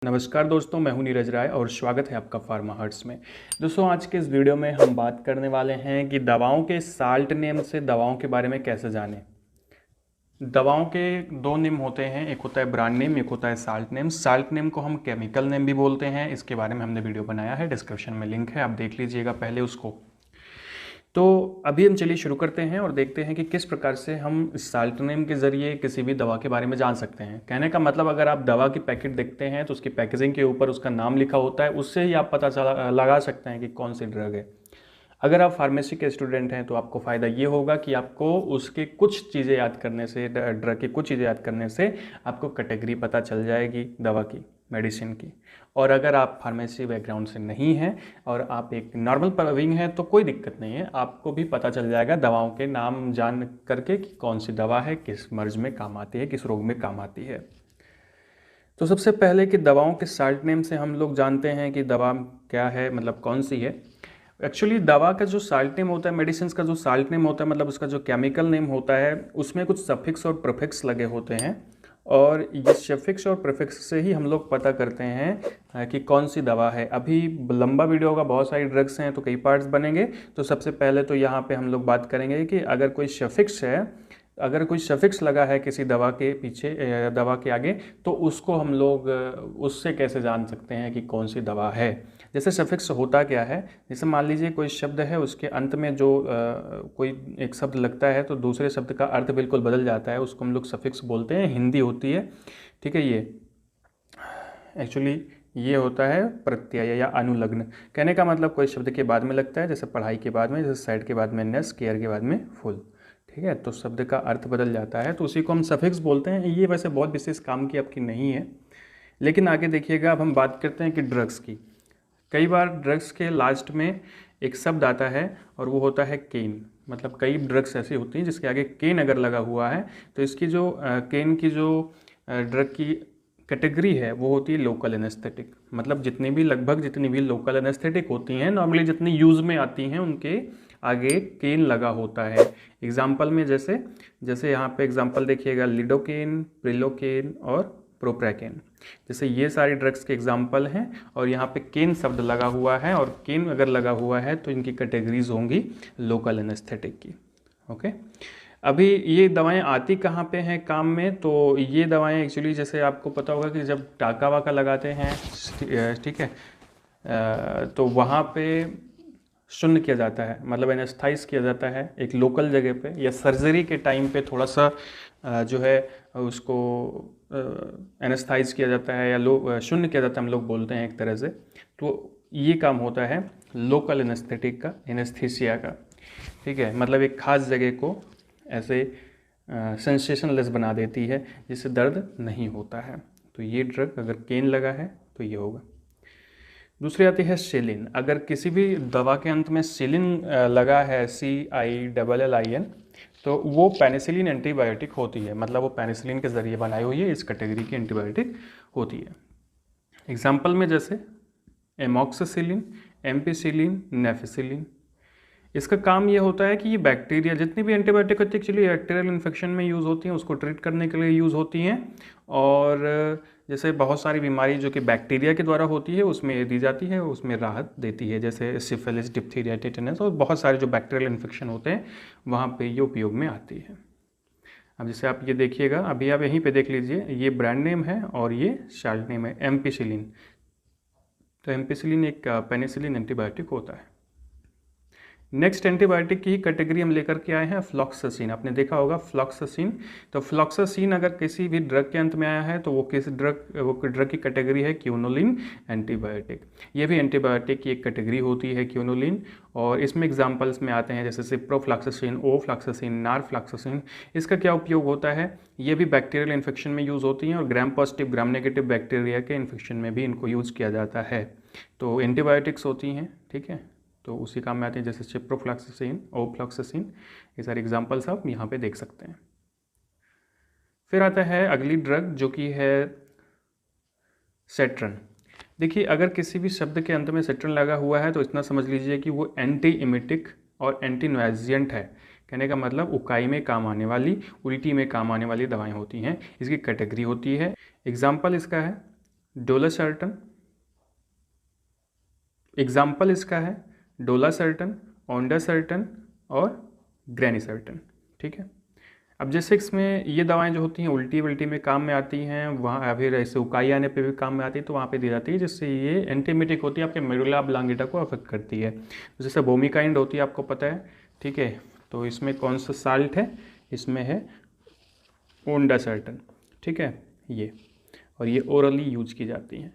नमस्कार दोस्तों, मैं हूं नीरज राय और स्वागत है आपका फार्मा हर्ट्स में। दोस्तों, आज के इस वीडियो में हम बात करने वाले हैं कि दवाओं के साल्ट नेम से दवाओं के बारे में कैसे जानें। दवाओं के दो नेम होते हैं, एक होता है ब्रांड नेम, एक होता है साल्ट नेम। साल्ट नेम को हम केमिकल नेम भी बोलते हैं। इसके बारे में हमने वीडियो बनाया है, डिस्क्रिप्शन में लिंक है, आप देख लीजिएगा पहले उसको। तो अभी हम चलिए शुरू करते हैं और देखते हैं कि किस प्रकार से हम साल्ट नेम के ज़रिए किसी भी दवा के बारे में जान सकते हैं। कहने का मतलब, अगर आप दवा की पैकेट देखते हैं तो उसकी पैकेजिंग के ऊपर उसका नाम लिखा होता है, उससे ही आप पता लगा सकते हैं कि कौन सी ड्रग है। अगर आप फार्मेसी के स्टूडेंट हैं तो आपको फ़ायदा ये होगा कि आपको उसके कुछ चीज़ें याद करने से, ड्रग की कुछ चीज़ें याद करने से आपको कैटेगरी पता चल जाएगी दवा की, मेडिसिन की। और अगर आप फार्मेसी बैकग्राउंड से नहीं हैं और आप एक नॉर्मल प्रवीण हैं तो कोई दिक्कत नहीं है, आपको भी पता चल जाएगा दवाओं के नाम जान करके कि कौन सी दवा है, किस मर्ज में काम आती है, किस रोग में काम आती है। तो सबसे पहले कि दवाओं के साल्ट नेम से हम लोग जानते हैं कि दवा क्या है, मतलब कौन सी है। एक्चुअली दवा का जो साल्ट नेम होता है, मेडिसिन का जो साल्ट नेम होता है, मतलब उसका जो केमिकल नेम होता है, उसमें कुछ सफिक्स और प्रीफिक्स लगे होते हैं। और ये सफिक्स और प्रीफिक्स से ही हम लोग पता करते हैं कि कौन सी दवा है। अभी लंबा वीडियो होगा, बहुत सारी ड्रग्स हैं तो कई पार्ट्स बनेंगे। तो सबसे पहले तो यहाँ पे हम लोग बात करेंगे कि अगर कोई सफिक्स है, अगर कोई सफिक्स लगा है किसी दवा के पीछे, दवा के आगे, तो उसको हम लोग उससे कैसे जान सकते हैं कि कौन सी दवा है। जैसे सफिक्स होता क्या है, जैसे मान लीजिए कोई शब्द है, उसके अंत में जो कोई एक शब्द लगता है तो दूसरे शब्द का अर्थ बिल्कुल बदल जाता है, उसको हम लोग सफिक्स बोलते हैं। हिंदी होती है, ठीक है। ये एक्चुअली ये होता है प्रत्यय या अनुलग्न। कहने का मतलब कोई शब्द के बाद में लगता है, जैसे पढ़ाई के बाद में, जैसे साइड के बाद में नेस, केयर के बाद में फुल, ठीक है। तो शब्द का अर्थ बदल जाता है तो उसी को हम सफिक्स बोलते हैं। ये वैसे बहुत विशेष काम की आपकी नहीं है, लेकिन आगे देखिएगा। अब हम बात करते हैं कि ड्रग्स की। कई बार ड्रग्स के लास्ट में एक शब्द आता है और वो होता है केन। मतलब कई ड्रग्स ऐसी होती हैं जिसके आगे केन अगर लगा हुआ है तो इसकी जो केन की जो ड्रग की कैटेगरी है वो होती है लोकल एनेस्थेटिक। मतलब लगभग जितनी भी लोकल एनेस्थेटिक होती हैं, नॉर्मली जितनी यूज़ में आती हैं, उनके आगे केन लगा होता है। एग्जाम्पल में जैसे जैसे यहाँ पे एग्जाम्पल देखिएगा, लिडोकेन, प्रिलोकेन और प्रोप्राकेन। जैसे ये सारी ड्रग्स के एग्जाम्पल हैं और यहाँ पे केन शब्द लगा हुआ है, और केन अगर लगा हुआ है तो इनकी कैटेगरीज होंगी लोकल एनेस्थेटिक की। ओके। अभी ये दवाएं आती कहाँ पे हैं काम में, तो ये दवाएं एक्चुअली जैसे आपको पता होगा कि जब टाका वाका लगाते हैं, ठीक है, तो वहाँ पे शून्य किया जाता है, मतलब एनेस्थाइज किया जाता है एक लोकल जगह पे, या सर्जरी के टाइम पे थोड़ा सा जो है उसको एनेस्थाइज किया जाता है या शून्य किया जाता है, हम लोग बोलते हैं एक तरह से। तो ये काम होता है लोकल एनेस्थेटिक का, एनेस्थीसिया का, ठीक है। मतलब एक खास जगह को ऐसे सेंसेशनलेस बना देती है जिससे दर्द नहीं होता है। तो ये ड्रग अगर केन लगा है तो ये होगा। दूसरी आती है सेलिन। अगर किसी भी दवा के अंत में सेलिन लगा है, CILLIN, तो वो पेनिसिलिन एंटीबायोटिक होती है। मतलब वो पेनिसिलिन के ज़रिए बनाई हुई है, इस कैटेगरी की एंटीबायोटिक होती है। एग्जाम्पल में जैसे एमॉक्सिसिलिन, एम्पिसिलिन, नेफिसिलिन। इसका काम ये होता है कि ये बैक्टीरिया, जितनी भी एंटीबायोटिक होती है एक्चुअली बैक्टीरियल इन्फेक्शन में यूज़ होती हैं, उसको ट्रीट करने के लिए यूज़ होती हैं। और जैसे बहुत सारी बीमारी जो कि बैक्टीरिया के द्वारा होती है उसमें ये दी जाती है, उसमें राहत देती है, जैसे सिफिलिस, डिप्थीरिया, टेटनस और बहुत सारे जो बैक्टीरियल इन्फेक्शन होते हैं वहाँ पे ये उपयोग में आती है। अब जैसे आप ये देखिएगा, अभी आप यहीं पे देख लीजिए, ये ब्रांड नेम है और ये साल्ट नेम है, एम्पिसिलिन। तो एम्पिसिलिन एक पेनिसिलिन एंटीबायोटिक होता है। नेक्स्ट एंटीबायोटिक की ही कैटेगरी हम लेकर के आए हैं, फ्लॉक्सासिन। आपने देखा होगा फ्लॉक्सासिन। तो फ्लॉक्सासिन अगर किसी भी ड्रग के अंत में आया है तो वो ड्रग की कैटेगरी है क्यूनोलिन एंटीबायोटिक। ये भी एंटीबायोटिक की एक कैटेगरी होती है क्यूनोलिन। और इसमें एग्जांपल्स में आते हैं जैसे सिप्रोफ्लॉक्सासिन, ओफ्लॉक्सासिन, नारफ्लॉक्सासिन। इसका क्या उपयोग होता है, ये भी बैक्टीरियल इन्फेक्शन में यूज़ होती हैं और gram positive gram negative bacteria के इन्फेक्शन में भी इनको यूज़ किया जाता है। तो एंटीबायोटिक्स होती हैं, ठीक है। तो उसी काम में आते हैं जैसे सिप्रोफ्लॉक्सासिन, ओफ्लॉक्सासिन। ये सारे एग्जांपल्स आप यहाँ पे देख सकते हैं। फिर आता है अगली ड्रग जो कि है सेट्रन। देखिए, अगर किसी भी शब्द के अंत में सेट्रन लगा हुआ है तो इतना समझ लीजिए कि वो एंटी इमिटिक और एंटी नोएजिएंट है। कहने का मतलब उकाई में काम आने वाली, उल्टी में काम आने वाली दवाएं होती हैं, इसकी कैटेगरी होती है। एग्जाम्पल इसका है डोलासर्टन, एग्जाम्पल इसका है डोलासर्टन, ओंडासर्टन और ग्रेनिसर्टन। ठीक है। अब जैसे इसमें ये दवाएं जो होती हैं उल्टी वल्टी में काम में आती हैं, वहाँ फिर ऐसे उकाई आने पे भी काम में आती है, तो वहाँ पे दी जाती है, जिससे ये एंटीमेटिक होती है, आपके मेडुला ऑब्लांगेटा को अफेक्ट करती है। तो जैसे बोमिकाइंड होती है, आपको पता है। ठीक है। तो इसमें कौन सा साल्ट है, इसमें है ओंडासर्टन। ठीक है ये, और ये ओरली यूज की जाती हैं।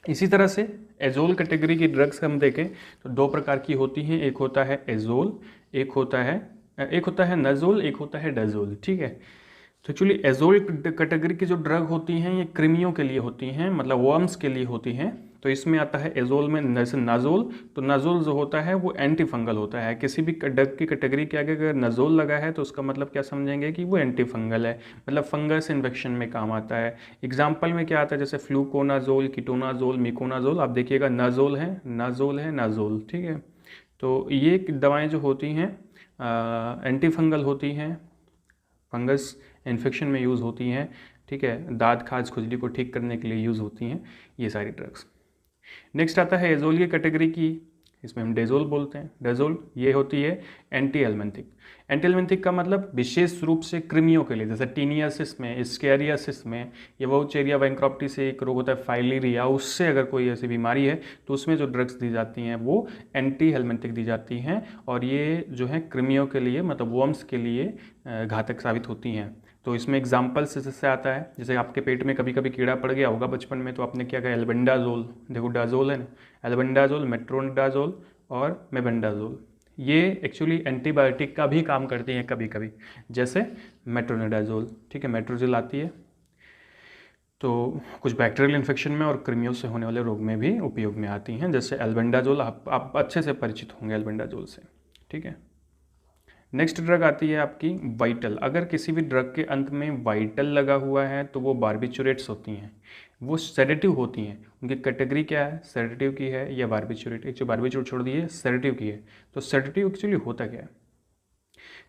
इसी तरह से एजोल कैटेगरी की ड्रग्स हम देखें तो दो प्रकार की होती हैं, एक होता है एजोल, एक होता है नजोल, एक होता है डजोल। ठीक है। तो एक्चुअली एजोल कैटेगरी की जो ड्रग होती हैं ये कृमियों के लिए होती हैं, मतलब वर्म्स के लिए होती हैं। तो इसमें आता है एजोल में नाजोल। तो नाजोल जो होता है वो एंटी फंगल होता है। किसी भी ड्रग की कैटेगरी के आगे अगर नाजोल लगा है तो उसका मतलब क्या समझेंगे कि वो एंटी फंगल है, मतलब फंगस इन्फेक्शन में काम आता है। एग्जाम्पल में क्या आता है, जैसे फ्लूकोनाजोल, कीटोनाजोल, मिकोनाजोल। आप देखिएगा नाजोल है, नाजोल है, नाजोल। ठीक है। तो ये दवाएँ जो होती हैं एंटी फंगल होती हैं, फंगस इन्फेक्शन में यूज़ होती हैं। ठीक है। दाद खाज खुजली को ठीक करने के लिए यूज़ होती हैं ये सारी ड्रग्स। नेक्स्ट आता है एजोल की कैटेगरी की, इसमें हम डेजोल बोलते हैं। डेजोल ये होती है एंटी एल्मेंथिक। एंटी एल्मेंथिक का मतलब विशेष रूप से कृमियों के लिए, जैसे टीनियासिस में, स्केरियासिस में, या वाउचेरिया बैंक्रॉप्टी से एक रोग होता है फाइलेरिया, उससे अगर कोई ऐसी बीमारी है तो उसमें जो ड्रग्स दी जाती हैं वो एंटी एल्मेंथिक दी जाती हैं, और ये जो है कृमियों के लिए, मतलब वर्म्स के लिए घातक साबित होती हैं। तो इसमें एग्जाम्पल्स जैसे आता है, जैसे आपके पेट में कभी कभी कीड़ा पड़ गया होगा बचपन में, तो आपने क्या कहा, एल्बेंडाजोल। देखो डाजोल है ना, एल्बेंडाजोल, मेट्रोनिडाजोल और मेबेंडाजोल, ये एक्चुअली एंटीबायोटिक का भी काम करती हैं कभी कभी, जैसे मेट्रोनिडाजोल। ठीक है। मेट्रोजिल आती है, तो कुछ बैक्टीरियल इन्फेक्शन में और कृमियों से होने वाले रोग में भी उपयोग में आती हैं, जैसे एल्बेंडाजोल। आप अच्छे से परिचित होंगे एल्बेंडाजोल से। ठीक है। नेक्स्ट ड्रग आती है आपकी वाइटल। अगर किसी भी ड्रग के अंत में वाइटल लगा हुआ है तो वो बारबिचुरेट्स होती हैं, वो सेडेटिव होती हैं। उनकी कैटेगरी क्या है, सेडेटिव की है या बारबिचुरेट। एक जो बारबिचुरेट छोड़ दिए, सेडेटिव की है। तो सेडेटिव एक्चुअली होता क्या है,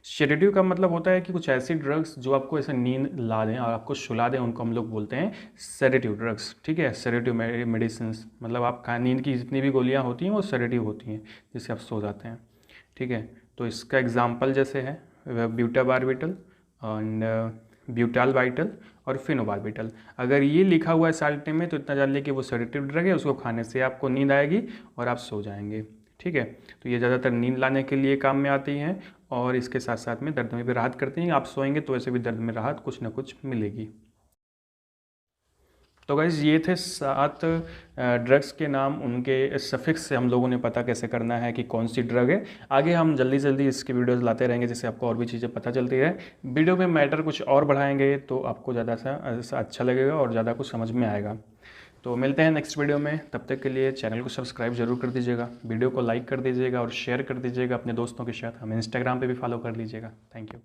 सेडेटिव का मतलब होता है कि कुछ ऐसी ड्रग्स जो आपको ऐसे नींद ला दें और आपको सुला दें, उनको हम लोग बोलते हैं सेडेटिव ड्रग्स। ठीक है। सेडेटिव मेडिसिन, मतलब आप नींद की जितनी भी गोलियाँ होती हैं वो सेडेटिव होती हैं, जिससे आप सो जाते हैं। ठीक है। तो इसका एग्जाम्पल जैसे है ब्यूटाबारबिटल एंड ब्यूटाल वाइटल और फिनोबारबिटल। अगर ये लिखा हुआ है साल्ट में तो इतना जान लिया कि वो सेडेटिव ड्रग है, उसको खाने से आपको नींद आएगी और आप सो जाएंगे। ठीक है। तो ये ज़्यादातर नींद लाने के लिए काम में आती हैं, और इसके साथ साथ में दर्द में भी राहत करती हैं। आप सोएंगे तो वैसे भी दर्द में राहत कुछ ना कुछ मिलेगी। तो गाइज़ ये थे 7 ड्रग्स के नाम, उनके सफिक्स से हम लोगों ने पता कैसे करना है कि कौन सी ड्रग है। आगे हम जल्दी जल्दी इसकी वीडियोस लाते रहेंगे, जिससे आपको और भी चीज़ें पता चलती है। वीडियो में मैटर कुछ और बढ़ाएंगे तो आपको ज़्यादा सा अच्छा लगेगा और ज़्यादा कुछ समझ में आएगा। तो मिलते हैं नेक्स्ट वीडियो में, तब तक के लिए चैनल को सब्सक्राइब जरूर कर दीजिएगा, वीडियो को लाइक कर दीजिएगा और शेयर कर दीजिएगा अपने दोस्तों के साथ। हमें इंस्टाग्राम पर भी फॉलो कर लीजिएगा। Thank you.